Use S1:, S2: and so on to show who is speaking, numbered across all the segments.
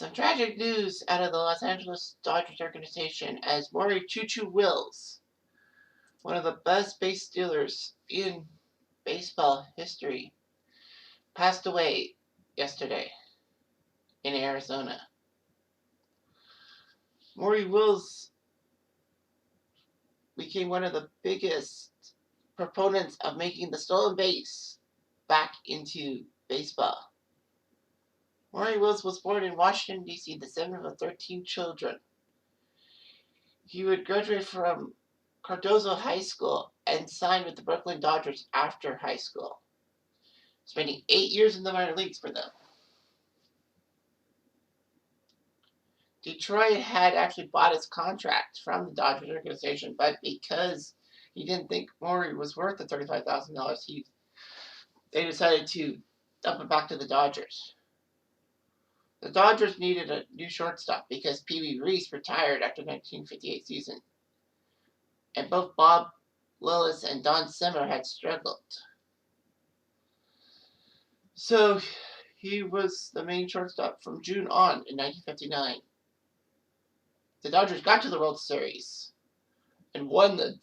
S1: Some tragic news out of the Los Angeles Dodgers organization as Maury Choo Choo Wills, one of the best base stealers in baseball history, passed away yesterday in Arizona. Maury Wills became one of the biggest proponents of making the stolen base back into baseball. Maury Wills was born in Washington, D.C., the seventh of 13 children. He would graduate from Cardozo High School and signed with the Brooklyn Dodgers after high school, spending 8 years in the minor leagues for them. Detroit had actually bought his contract from the Dodgers organization, but because he didn't think Maury was worth the $35,000, they decided to dump it back to the Dodgers. The Dodgers needed a new shortstop because Pee Wee Reese retired after the 1958 season, and both Bob Lillis and Don Simmer had struggled. So he was the main shortstop from June on in 1959. The Dodgers got to the World Series and won the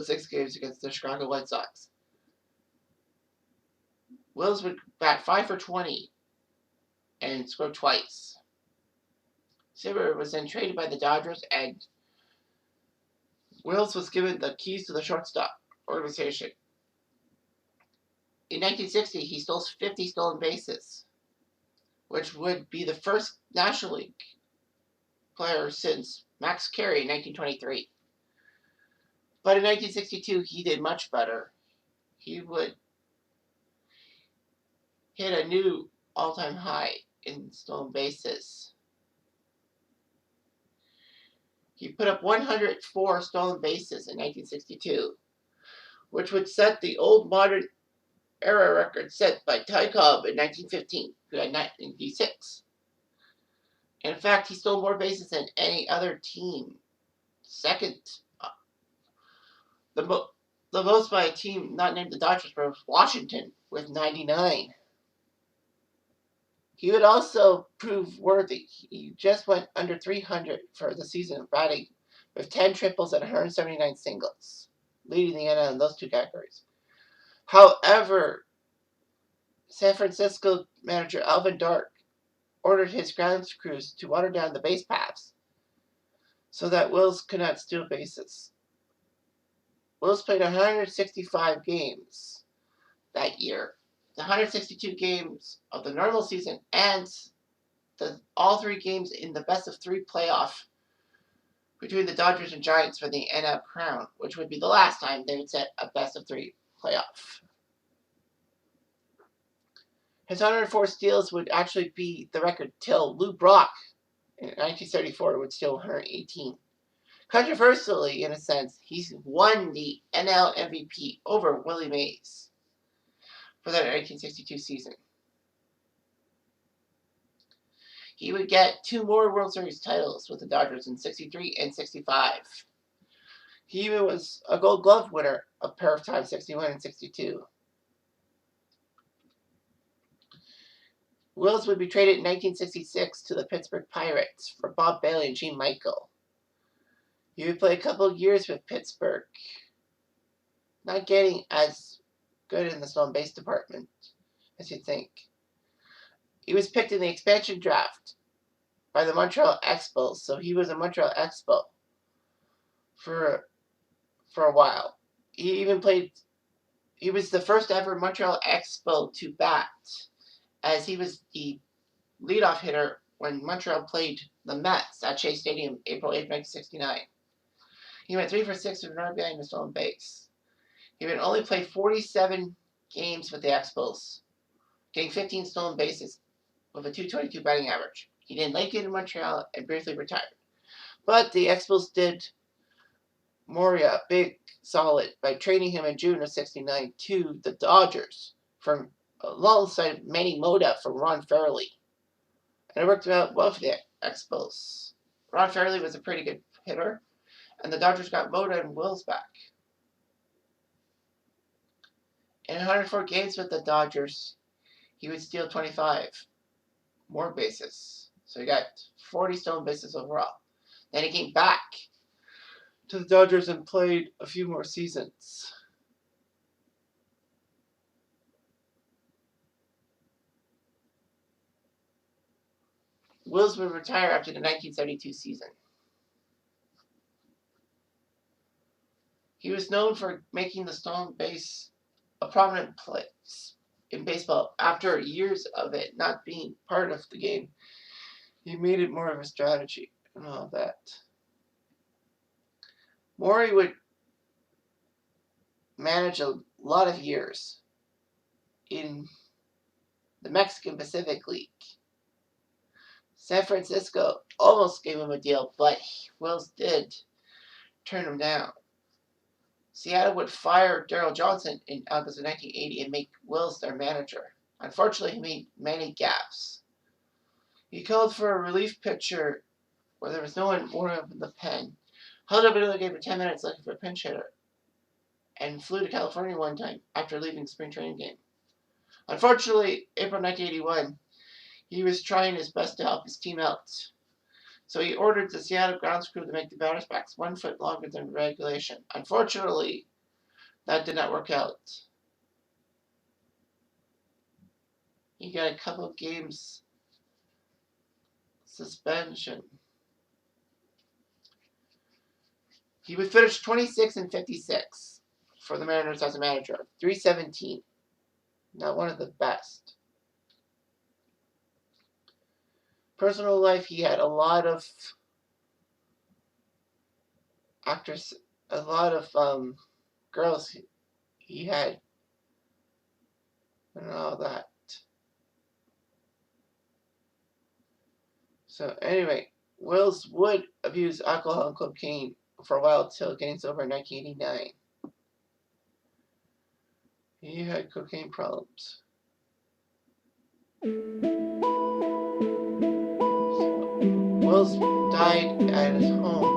S1: 6 games against the Chicago White Sox. Wills would bat 5 for 20 and score twice. Simmer was then traded by the Dodgers, and Wills was given the keys to the shortstop organization. In 1960, he stole 50 stolen bases, which would be the first National League player since Max Carey in 1923. But in 1962, he did much better. He would hit a new all-time high in stolen bases. He put up 104 stolen bases in 1962, which would set the old modern era record set by Ty Cobb in 1915, who had 96. In fact, he stole more bases than any other team. Second, the most by a team not named the Dodgers was Washington with 99. He would also prove worthy. He just went under 300 for the season, batting with 10 triples and 179 singles, leading the NL in those two categories. However, San Francisco manager Alvin Dark ordered his grounds crews to water down the base paths so that Wills could not steal bases. Wills played 165 games that year. The 162 games of the normal season and all 3 games in the best-of-3 playoff between the Dodgers and Giants for the NL crown, which would be the last time they would set a best-of-3 playoff. His 104 steals would actually be the record till Lou Brock in 1934 would steal 118. Controversially, in a sense, he won the NL MVP over Willie Mays for that 1962 season. He would get 2 more World Series titles with the Dodgers in 63 and 65. He even was a Gold Glove winner a pair of times, 61 and 62. Wills would be traded in 1966 to the Pittsburgh Pirates for Bob Bailey and Gene Michael. He would play a couple of years with Pittsburgh, not getting as good in the stolen base department as you'd think. He was picked in the expansion draft by the Montreal Expos, so he was a Montreal Expo for a while. He was the first ever Montreal Expo to bat, as he was the leadoff hitter when Montreal played the Mets at Shea Stadium April 8, 1969. He went 3 for 6 with an RBI and a stolen base. He would only play 47 games with the Expos, getting 15 stolen bases with a .222 batting average. He didn't like it in Montreal and briefly retired. But the Expos did Maury a big solid by trading him in June of 69 to the Dodgers from alongside Manny Moda for Ron Fairley. And it worked out well for the Expos. Ron Fairley was a pretty good hitter, and the Dodgers got Moda and Wills back. In 104 games with the Dodgers, he would steal 25 more bases. So he got 40 stolen bases overall. Then he came back to the Dodgers and played a few more seasons. Wills would retire after the 1972 season. He was known for making the stolen base a prominent place in baseball. After years of it not being part of the game, he made it more of a strategy and all that. Maury would manage a lot of years in the Mexican Pacific League. San Francisco almost gave him a deal, but Wills did turn him down. Seattle would fire Darryl Johnson in August of 1980 and make Wills their manager. Unfortunately, he made many gaffes. He called for a relief pitcher where there was no one more up in the pen, held up another game for 10 minutes looking for a pinch hitter, and flew to California one time after leaving spring training game. Unfortunately, April 1981, he was trying his best to help his team out. So he ordered the Seattle grounds crew to make the batter's backs 1 foot longer than regulation. Unfortunately, that did not work out. He got a couple of games suspension. He would finish 26 and 56 for the Mariners as a manager. 317. Not one of the best. Personal life, he had a lot of actors, a lot of girls he had, and all that. So anyway, Wills would abuse alcohol and cocaine for a while till getting sober in 1989. He had cocaine problems. So, Wills died at his home